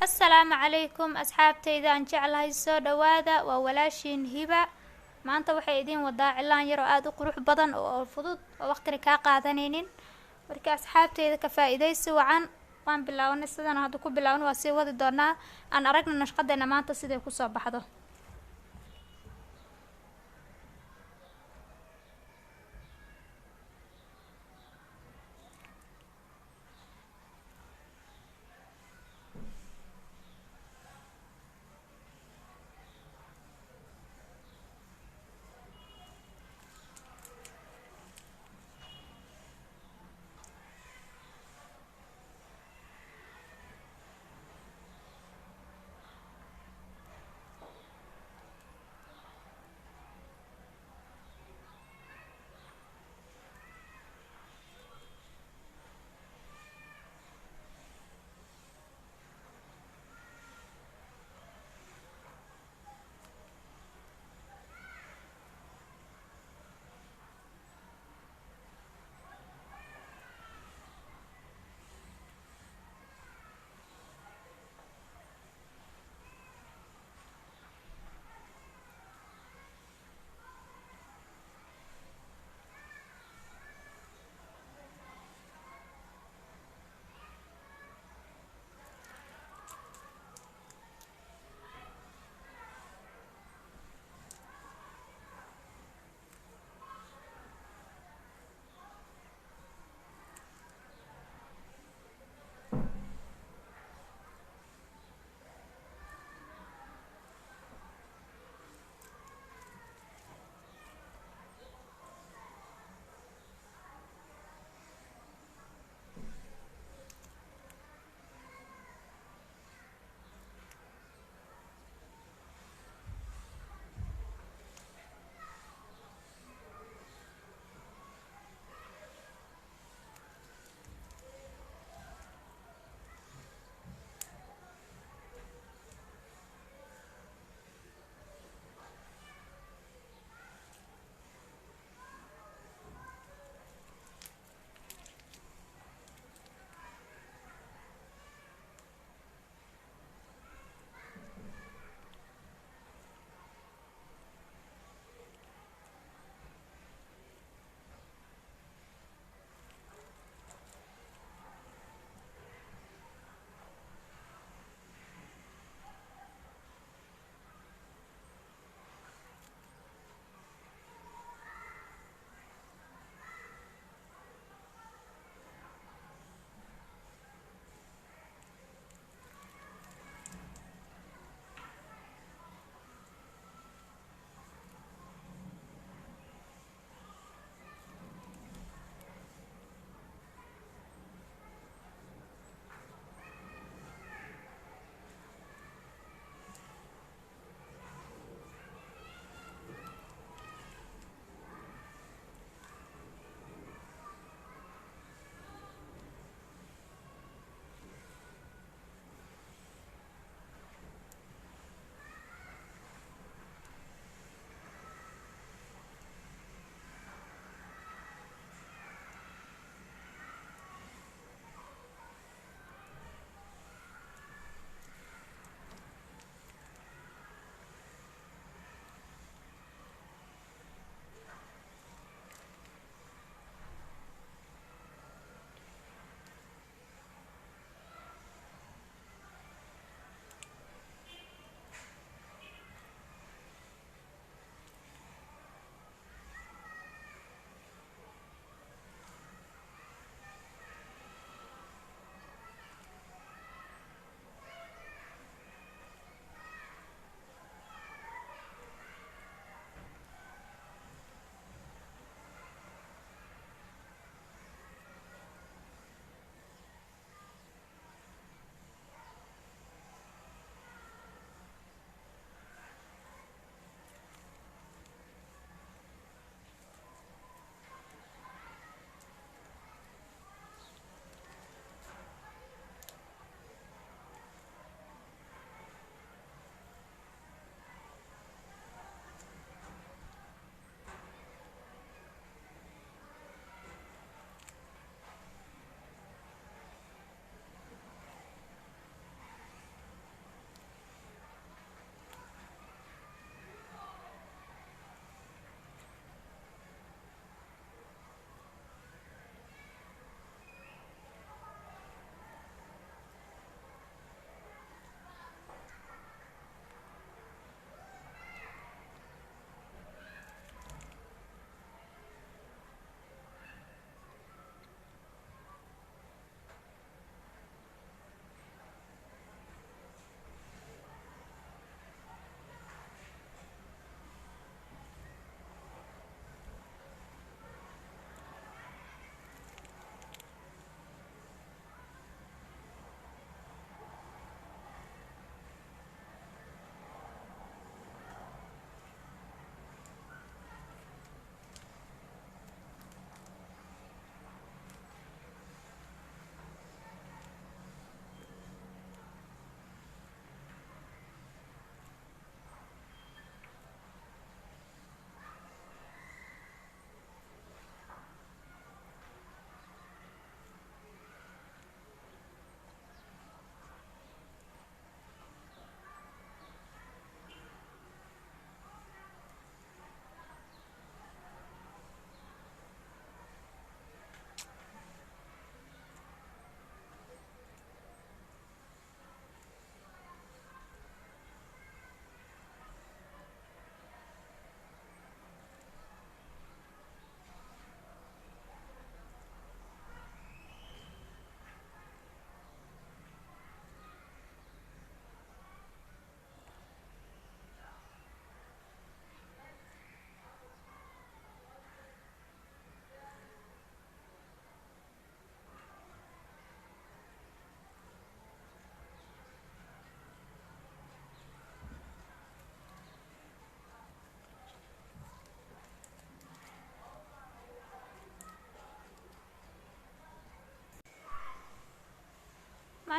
السلام عليكم أصحابتي أن جعلها soo dhawaada waa walaashiin hiba maanta waxay idin wadaa cilaan yar oo aad u qurux badan oo fudud oo waqti ka qaadanaynin marka asxaabteyda ka faa'iideysi wacan waan bilawnay sidaan hadda ku bilaawno waa sii wadi doonaa aan aragna nashqadeena maanta sidee ku soo baxdo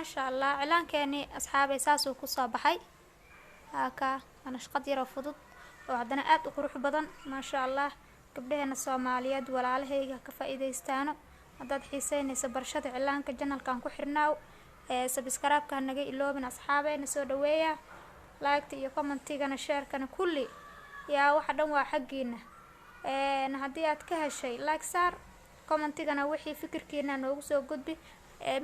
شاء الله إعلان كاني أصحابي ساسو كوسا بحي هاكا أنا شقد يرى فضود وعندنا آد وقروح بدن ما شاء الله قبلهنا الصوماليات ولا عليه كفائدة يستانو هداد حيسين سبرشاد إعلان كجنال كان كحرناو سبسكراب كان نجي إلو من أصحابي نسو دوية لايك تيو كومنتي كان شير كان كلي يا واحد حقينا نهديات كهالشي لايك صار كومنتي كان وحي فكر كينا نوغسو قدبي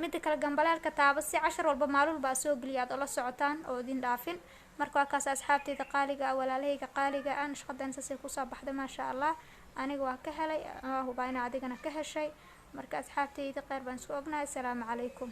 mida kale gambalaalka taaba si 10 walba maalul baa soo galiyaad oo la socotaan oo idin dhaafin marka kaas asxaabteyda qaaliga walaalahayga qaaliga aan shaqadan sasay ku soo baxday ma sha Allah aniga waa ka helay hubayna adigana ka heshay marka asxaabteyda qeyr baan isku ognahay. Assalaamu calaykum.